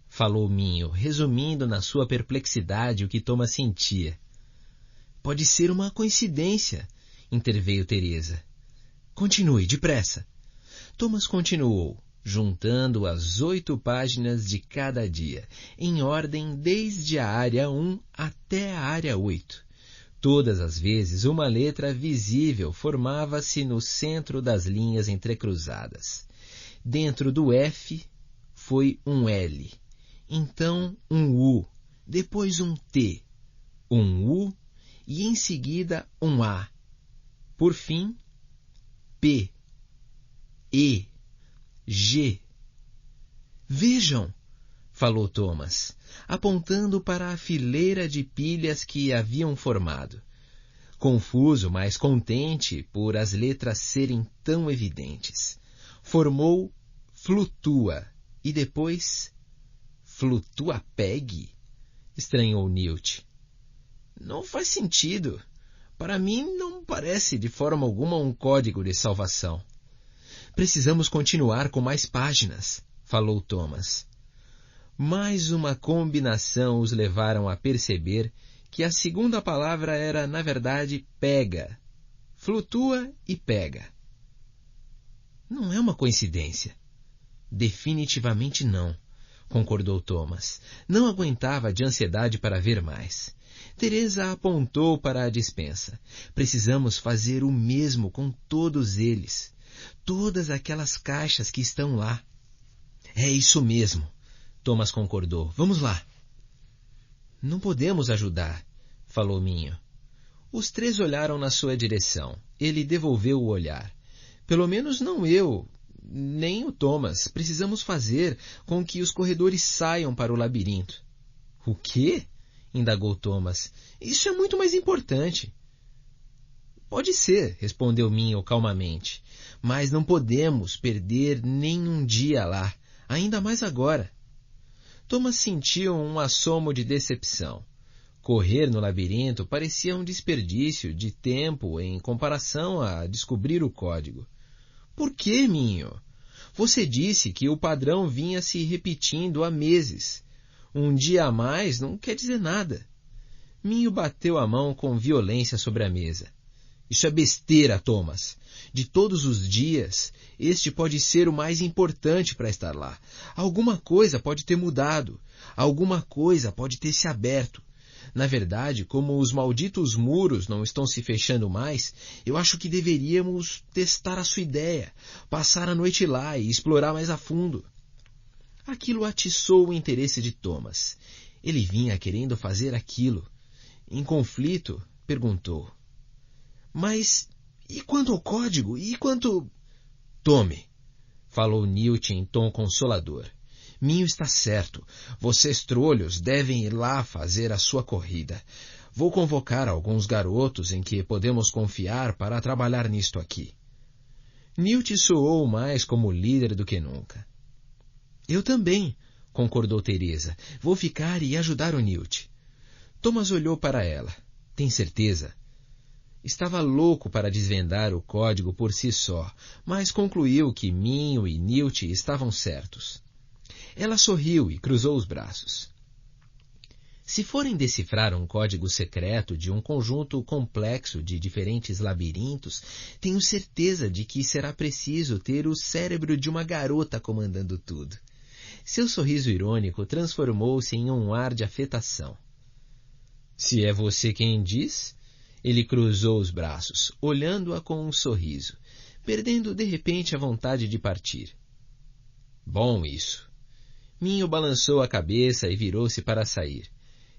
falou Minho, resumindo na sua perplexidade o que Thomas sentia. Pode ser uma coincidência, interveio Teresa. Continue, depressa. Thomas continuou, juntando as 8 páginas de cada dia, em ordem desde a área 1 até a área 8. Todas as vezes uma letra visível formava-se no centro das linhas entrecruzadas. Dentro do F foi um L, então um U, depois um T, um U e em seguida um A. Por fim, P, E, G. Vejam, falou Thomas, apontando para a fileira de pilhas que haviam formado. Confuso, mas contente por as letras serem tão evidentes. Formou Flutua e depois Flutuapeg? Estranhou Newt. Não faz sentido. Para mim não parece de forma alguma um código de salvação. Precisamos continuar com mais páginas, falou Thomas. Mais uma combinação os levaram a perceber que a segunda palavra era, na verdade, pega. Flutua e pega. Não é uma coincidência. Definitivamente não, concordou Thomas. Não aguentava de ansiedade para ver mais. Teresa apontou para a despensa. Precisamos fazer o mesmo com todos eles. Todas aquelas caixas que estão lá. É isso mesmo, Thomas concordou. Vamos lá. Não podemos ajudar, falou Minho. Os 3 olharam na sua direção. Ele devolveu o olhar. Pelo menos não eu, nem o Thomas. Precisamos fazer com que os corredores saiam para o labirinto. O quê? Indagou Thomas. Isso é muito mais importante. Pode ser, respondeu Minho calmamente, mas não podemos perder nem um dia lá, ainda mais agora. Thomas sentiu um assomo de decepção. Correr no labirinto parecia um desperdício de tempo em comparação a descobrir o código. Por que, Minho? Você disse que o padrão vinha se repetindo há meses. Um dia a mais não quer dizer nada. Minho bateu a mão com violência sobre a mesa. Isso é besteira, Thomas. De todos os dias, este pode ser o mais importante para estar lá. Alguma coisa pode ter mudado. Alguma coisa pode ter se aberto. Na verdade, como os malditos muros não estão se fechando mais, eu acho que deveríamos testar a sua ideia, passar a noite lá e explorar mais a fundo. Aquilo atiçou o interesse de Thomas. Ele vinha querendo fazer aquilo. Em conflito, perguntou: Mas e quanto ao código? E quanto... Tome, falou Newt em tom consolador. Minho está certo. Vocês trolhos devem ir lá fazer a sua corrida. Vou convocar alguns garotos em que podemos confiar para trabalhar nisto aqui. Newt soou mais como líder do que nunca. Eu também, concordou Teresa. Vou ficar e ajudar o Newt. Thomas olhou para ela. Tem certeza? Estava louco para desvendar o código por si só, mas concluiu que Minho e Newt estavam certos. Ela sorriu e cruzou os braços. Se forem decifrar um código secreto de um conjunto complexo de diferentes labirintos, tenho certeza de que será preciso ter o cérebro de uma garota comandando tudo. Seu sorriso irônico transformou-se em um ar de afetação. Se é você quem diz... Ele cruzou os braços, olhando-a com um sorriso, perdendo de repente a vontade de partir. Bom isso. Minho balançou a cabeça e virou-se para sair.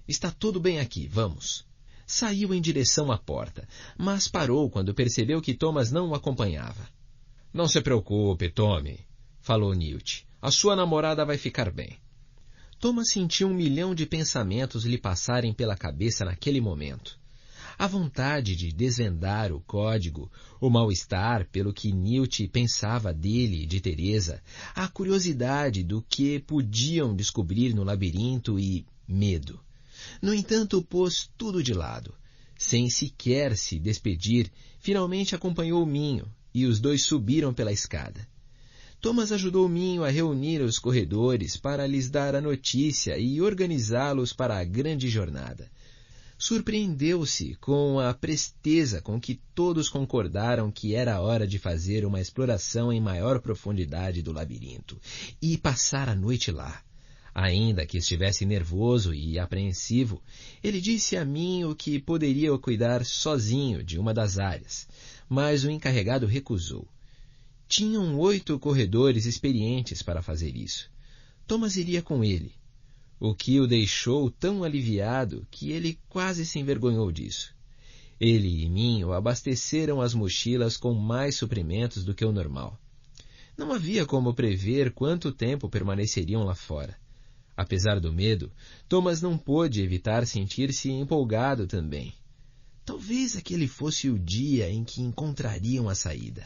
Está tudo bem aqui, vamos. Saiu em direção à porta, mas parou quando percebeu que Thomas não o acompanhava. Não se preocupe, Tommy, falou Newt. A sua namorada vai ficar bem. Thomas sentiu 1 milhão de pensamentos lhe passarem pela cabeça naquele momento. A vontade de desvendar o código, o mal-estar pelo que Newt pensava dele e de Teresa, a curiosidade do que podiam descobrir no labirinto e medo. No entanto, pôs tudo de lado. Sem sequer se despedir, finalmente acompanhou Minho e os dois subiram pela escada. Thomas ajudou Minho a reunir os corredores para lhes dar a notícia e organizá-los para a grande jornada. Surpreendeu-se com a presteza com que todos concordaram que era hora de fazer uma exploração em maior profundidade do labirinto e passar a noite lá. Ainda que estivesse nervoso e apreensivo, ele disse a Minho que poderia cuidar sozinho de uma das áreas, mas o encarregado recusou. Tinham 8 corredores experientes para fazer isso. Thomas iria com ele, o que o deixou tão aliviado que ele quase se envergonhou disso. Ele e Minho abasteceram as mochilas com mais suprimentos do que o normal. Não havia como prever quanto tempo permaneceriam lá fora. Apesar do medo, Thomas não pôde evitar sentir-se empolgado também. Talvez aquele fosse o dia em que encontrariam a saída.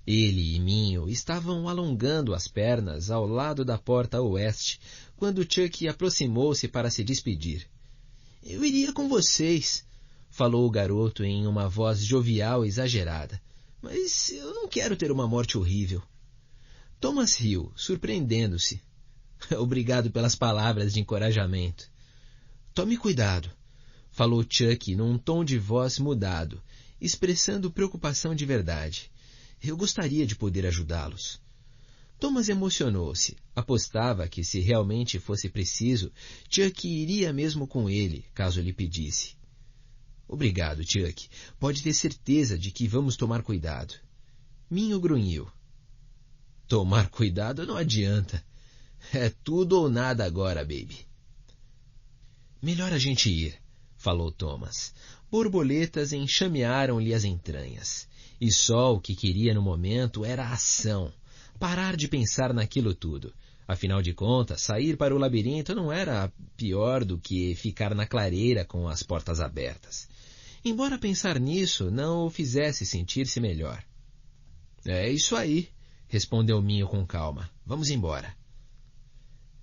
Ele e Minho estavam alongando as pernas ao lado da porta oeste, quando Chuck aproximou-se para se despedir. — Eu iria com vocês, falou o garoto em uma voz jovial e exagerada, mas eu não quero ter uma morte horrível. Thomas riu, surpreendendo-se. Obrigado pelas palavras de encorajamento. Tome cuidado, falou Chuck num tom de voz mudado, expressando preocupação de verdade. Eu gostaria de poder ajudá-los. Thomas emocionou-se. Apostava que, se realmente fosse preciso, Chuck iria mesmo com ele, caso lhe pedisse. Obrigado, Chuck. Pode ter certeza de que vamos tomar cuidado. Minho grunhiu. Tomar cuidado não adianta. É tudo ou nada agora, baby. Melhor a gente ir, falou Thomas. Borboletas enxamearam-lhe as entranhas. E só o que queria no momento era a ação. Parar de pensar naquilo tudo. Afinal de contas, sair para o labirinto não era pior do que ficar na clareira com as portas abertas. Embora pensar nisso não o fizesse sentir-se melhor. É isso aí, respondeu Minho com calma. Vamos embora.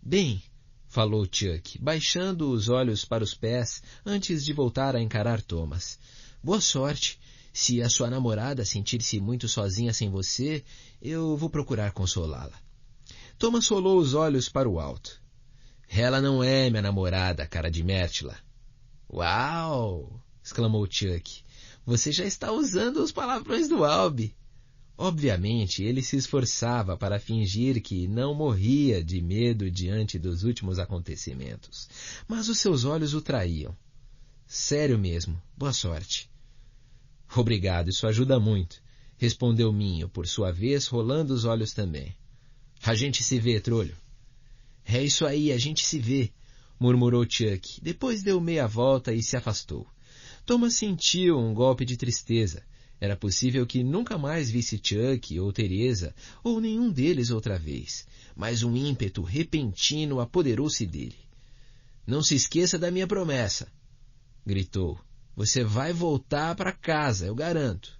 Bem, falou Chuck, baixando os olhos para os pés antes de voltar a encarar Thomas. Boa sorte. Se a sua namorada sentir-se muito sozinha sem você, eu vou procurar consolá-la. Thomas rolou os olhos para o alto. Ela não é minha namorada, cara de Mértila. Uau! Exclamou Chuck. você já está usando os palavrões do Albe. Obviamente, ele se esforçava para fingir que não morria de medo diante dos últimos acontecimentos, mas os seus olhos o traíam. Sério mesmo, boa sorte. Obrigado, isso ajuda muito, respondeu Minho, por sua vez, rolando os olhos também. A gente se vê, trolho. É isso aí, a gente se vê, murmurou Chuck. Depois deu meia volta e se afastou. Thomas sentiu um golpe de tristeza. Era possível que nunca mais visse Chuck ou Teresa, ou nenhum deles outra vez. Mas um ímpeto repentino apoderou-se dele. Não se esqueça da minha promessa, gritou. Você vai voltar para casa, eu garanto.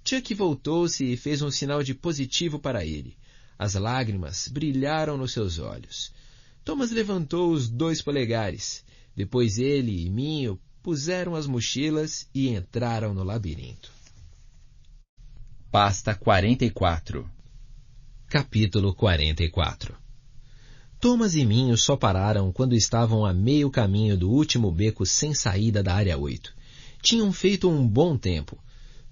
Chuck voltou-se e fez um sinal de positivo para ele. As lágrimas brilharam nos seus olhos. Thomas levantou os 2 polegares. Depois ele e Minho puseram as mochilas e entraram no labirinto. Pasta 44. Capítulo 44. Thomas e Minho só pararam quando estavam a meio caminho do último beco sem saída da área 8. Tinham feito um bom tempo.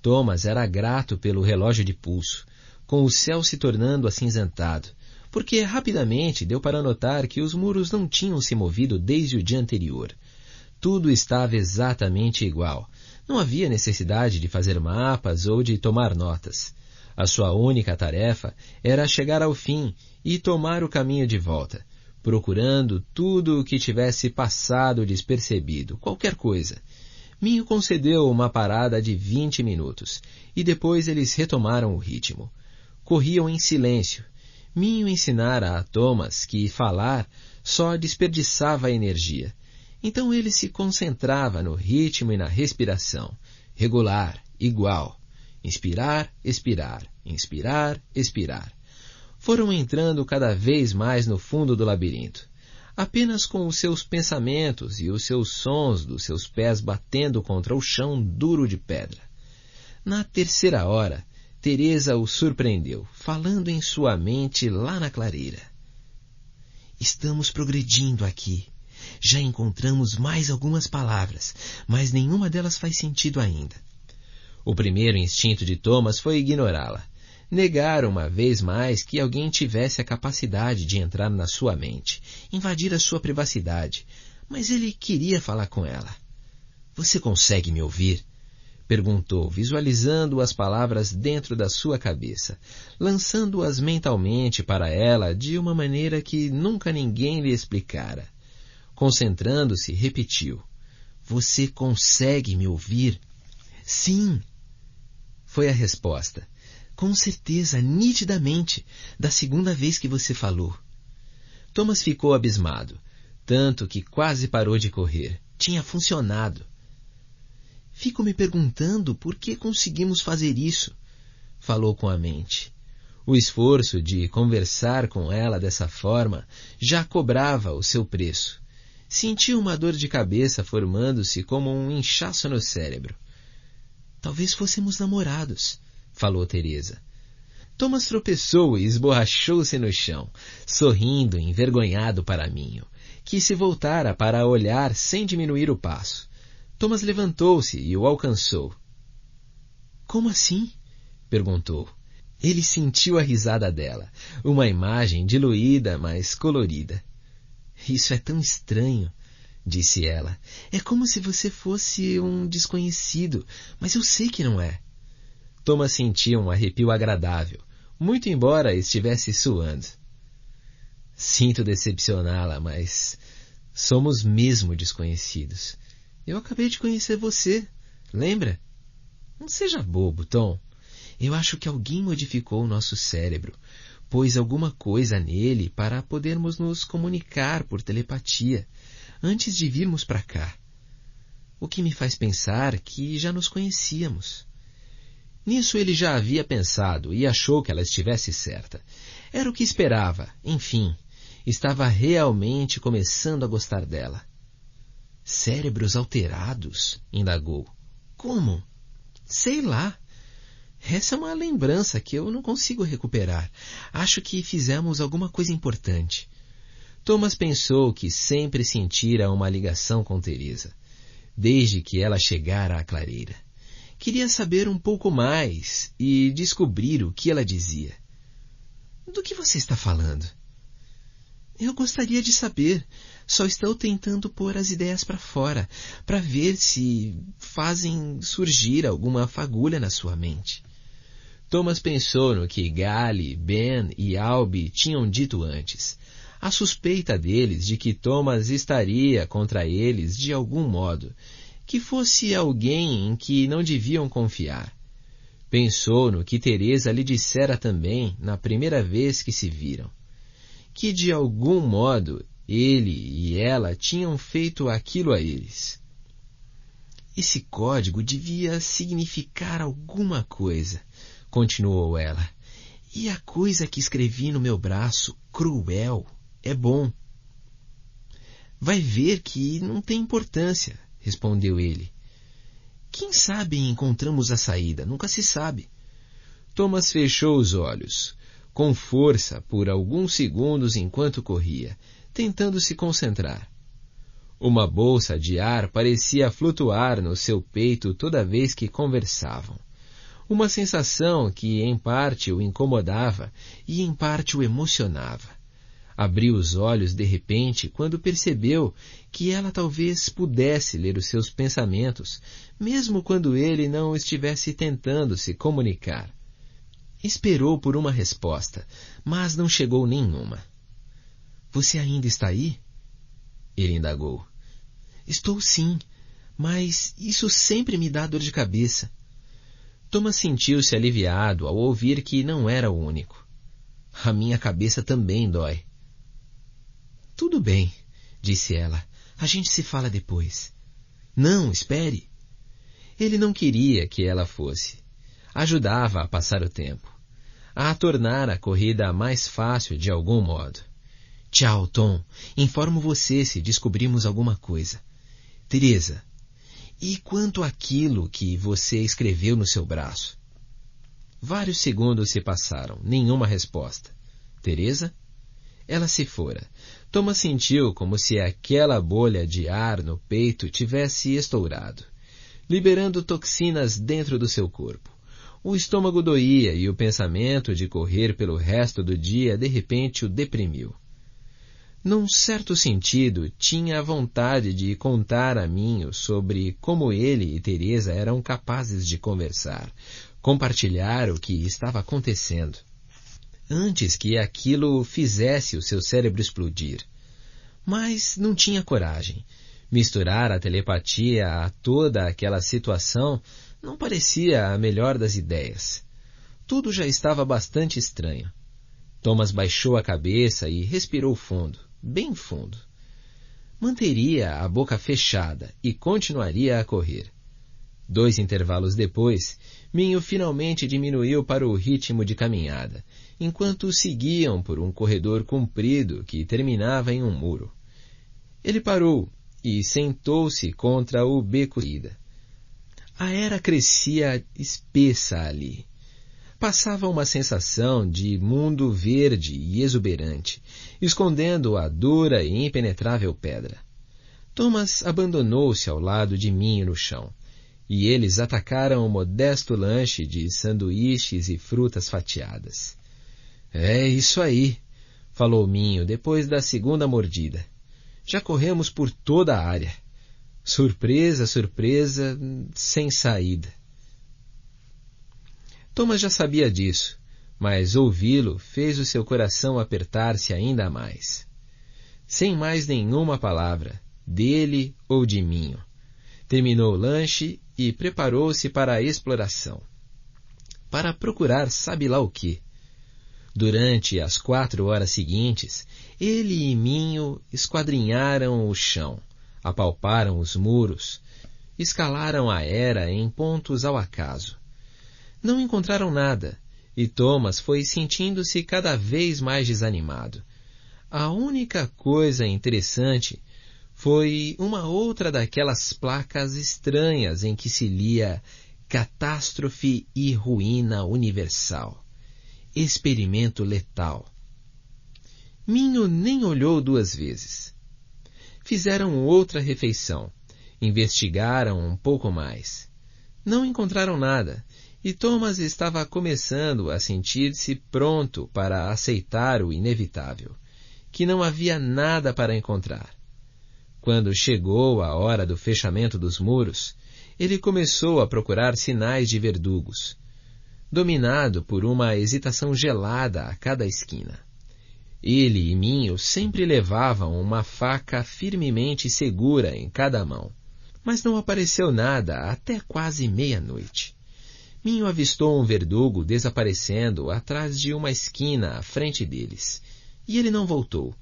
Thomas era grato pelo relógio de pulso, com o céu se tornando acinzentado, porque rapidamente deu para notar que os muros não tinham se movido desde o dia anterior. Tudo estava exatamente igual. Não havia necessidade de fazer mapas ou de tomar notas. A sua única tarefa era chegar ao fim e tomar o caminho de volta, procurando tudo o que tivesse passado despercebido, qualquer coisa. Minho concedeu uma parada de 20 minutos, e depois eles retomaram o ritmo. Corriam em silêncio. Minho ensinara a Thomas que falar só desperdiçava energia. Então ele se concentrava no ritmo e na respiração, regular, igual. Inspirar, expirar, inspirar, expirar. Foram entrando cada vez mais no fundo do labirinto, apenas com os seus pensamentos e os seus sons dos seus pés batendo contra o chão duro de pedra. Na 3ª hora, Teresa o surpreendeu, falando em sua mente lá na clareira. Estamos progredindo aqui. Já encontramos mais algumas palavras, mas nenhuma delas faz sentido ainda. O primeiro instinto de Thomas foi ignorá-la. Negar uma vez mais que alguém tivesse a capacidade de entrar na sua mente, invadir a sua privacidade, mas ele queria falar com ela. Você consegue me ouvir? Perguntou, visualizando as palavras dentro da sua cabeça, lançando-as mentalmente para ela de uma maneira que nunca ninguém lhe explicara. Concentrando-se, repetiu. Você consegue me ouvir? Sim, foi a resposta. Com certeza, nitidamente, da 2ª vez que você falou. Thomas ficou abismado, tanto que quase parou de correr. Tinha funcionado. Fico me perguntando por que conseguimos fazer isso, falou com a mente. O esforço de conversar com ela dessa forma já cobrava o seu preço. Sentiu uma dor de cabeça formando-se como um inchaço no cérebro. Talvez fôssemos namorados, falou Teresa. Thomas tropeçou e esborrachou-se no chão, sorrindo envergonhado para Minho, que se voltara para olhar sem diminuir o passo. Thomas levantou-se e o alcançou. Como assim? Perguntou. Ele sentiu a risada dela, uma imagem diluída, mas colorida. Isso é tão estranho, disse ela. É como se você fosse um desconhecido, mas eu sei que não é. Thomas sentiu um arrepio agradável, muito embora estivesse suando. Sinto decepcioná-la, mas somos mesmo desconhecidos. Eu acabei de conhecer você, lembra? Não seja bobo, Tom. Eu acho que alguém modificou o nosso cérebro, pôs alguma coisa nele para podermos nos comunicar por telepatia, antes de virmos para cá. O que me faz pensar que já nos conhecíamos. Nisso ele já havia pensado e achou que ela estivesse certa. Era o que esperava, enfim. Estava realmente começando a gostar dela. Cérebros alterados? Indagou. Como? Sei lá. Essa é uma lembrança que eu não consigo recuperar. Acho que fizemos alguma coisa importante. Thomas pensou que sempre sentira uma ligação com Teresa, desde que ela chegara à clareira. Queria saber um pouco mais e descobrir o que ela dizia. Do que você está falando? Eu gostaria de saber. Só estou tentando pôr as ideias para fora, para ver se fazem surgir alguma fagulha na sua mente. Thomas pensou no que Gally, Ben e Alby tinham dito antes. A suspeita deles de que Thomas estaria contra eles de algum modo, que fosse alguém em que não deviam confiar. Pensou no que Teresa lhe dissera também na primeira vez que se viram, que de algum modo ele e ela tinham feito aquilo a eles. Esse código devia significar alguma coisa, continuou ela. E a coisa que escrevi no meu braço, cruel, é bom. Vai ver que não tem importância, respondeu ele. Quem sabe encontramos a saída, nunca se sabe. Thomas fechou os olhos, com força por alguns segundos enquanto corria, tentando se concentrar. Uma bolsa de ar parecia flutuar no seu peito toda vez que conversavam. Uma sensação que em parte o incomodava e em parte o emocionava. Abriu os olhos de repente quando percebeu que ela talvez pudesse ler os seus pensamentos, mesmo quando ele não estivesse tentando se comunicar. Esperou por uma resposta, mas não chegou nenhuma. Você ainda está aí? Ele indagou. Estou sim, mas isso sempre me dá dor de cabeça. Thomas sentiu-se aliviado ao ouvir que não era o único. A minha cabeça também dói. Tudo bem, disse ela. A gente se fala depois. Não, espere. Ele não queria que ela fosse. Ajudava a passar o tempo, a tornar a corrida mais fácil de algum modo. Tchau, Tom. Informo você se descobrimos alguma coisa. Teresa, e quanto àquilo que você escreveu no seu braço? Vários segundos se passaram, nenhuma resposta. Teresa? Ela se fora. Thomas sentiu como se aquela bolha de ar no peito tivesse estourado, liberando toxinas dentro do seu corpo. O estômago doía e o pensamento de correr pelo resto do dia de repente o deprimiu. Num certo sentido, tinha a vontade de contar a Minho sobre como ele e Teresa eram capazes de conversar, compartilhar o que estava acontecendo, antes que aquilo fizesse o seu cérebro explodir. Mas não tinha coragem. Misturar a telepatia a toda aquela situação não parecia a melhor das ideias. Tudo já estava bastante estranho. Thomas baixou a cabeça e respirou fundo, bem fundo. Manteria a boca fechada e continuaria a correr. 2 intervalos depois, Minho finalmente diminuiu para o ritmo de caminhada, enquanto seguiam por um corredor comprido que terminava em um muro. Ele parou e sentou-se contra o beco da ida. A era crescia espessa ali. Passava uma sensação de mundo verde e exuberante, escondendo a dura e impenetrável pedra. Thomas abandonou-se ao lado de Minho no chão, e eles atacaram o modesto lanche de sanduíches e frutas fatiadas. É isso aí, falou Minho depois da segunda mordida. Já corremos por toda a área. Surpresa, surpresa, sem saída. Thomas já sabia disso, mas ouvi-lo fez o seu coração apertar-se ainda mais. Sem mais nenhuma palavra, dele ou de Minho, terminou o lanche e preparou-se para a exploração. Para procurar sabe lá o quê. Durante as 4 horas seguintes, ele e Minho esquadrinharam o chão, apalparam os muros, escalaram a era em pontos ao acaso. Não encontraram nada, e Thomas foi sentindo-se cada vez mais desanimado. A única coisa interessante foi uma outra daquelas placas estranhas em que se lia Catástrofe e Ruína Universal. Experimento letal. Minho nem olhou 2 vezes. Fizeram outra refeição. Investigaram um pouco mais. Não encontraram nada, e Thomas estava começando a sentir-se pronto para aceitar o inevitável, que não havia nada para encontrar. Quando chegou a hora do fechamento dos muros, ele começou a procurar sinais de verdugos, dominado por uma hesitação gelada a cada esquina. Ele e Minho sempre levavam uma faca firmemente segura em cada mão, mas não apareceu nada até quase meia-noite. Minho avistou um verdugo desaparecendo atrás de uma esquina à frente deles, e ele não voltou.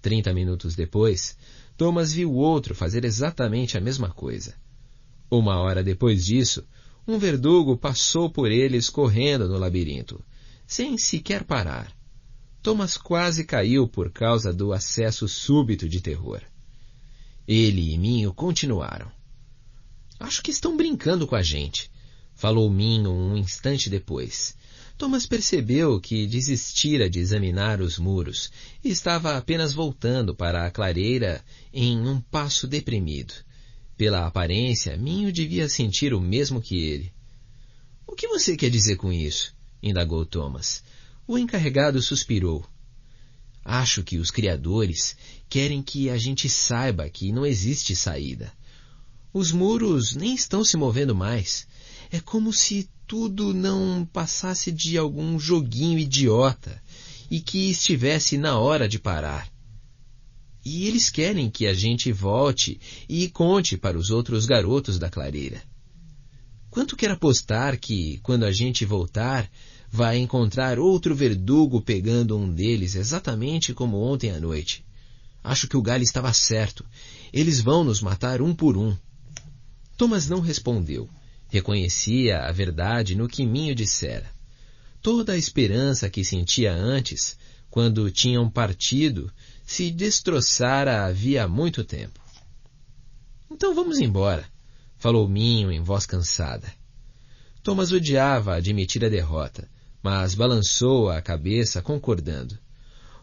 30 minutos depois, Thomas viu outro fazer exatamente a mesma coisa. 1 hora depois disso, um verdugo passou por eles correndo no labirinto, sem sequer parar. Thomas quase caiu por causa do acesso súbito de terror. Ele e Minho continuaram. Acho que estão brincando com a gente, falou Minho um instante depois. Thomas percebeu que desistira de examinar os muros e estava apenas voltando para a clareira em um passo deprimido. Pela aparência, Minho devia sentir o mesmo que ele. — O que você quer dizer com isso? Indagou Thomas. O encarregado suspirou. — Acho que os criadores querem que a gente saiba que não existe saída. Os muros nem estão se movendo mais. É como se tudo não passasse de algum joguinho idiota e que estivesse na hora de parar. E eles querem que a gente volte e conte para os outros garotos da clareira. Quanto quer apostar que, quando a gente voltar, vai encontrar outro verdugo pegando um deles exatamente como ontem à noite? Acho que o galho estava certo. Eles vão nos matar um por um. Thomas não respondeu. Reconhecia a verdade no que Minho dissera. Toda a esperança que sentia antes, quando tinham partido, se destroçara havia muito tempo. — Então vamos embora, falou Minho em voz cansada. Thomas odiava admitir a derrota, mas balançou a cabeça concordando.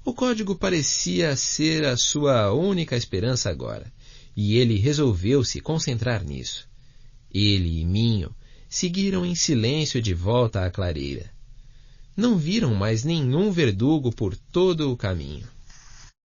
O código parecia ser a sua única esperança agora, e ele resolveu se concentrar nisso. Ele e Minho seguiram em silêncio de volta à clareira. Não viram mais nenhum verdugo por todo o caminho.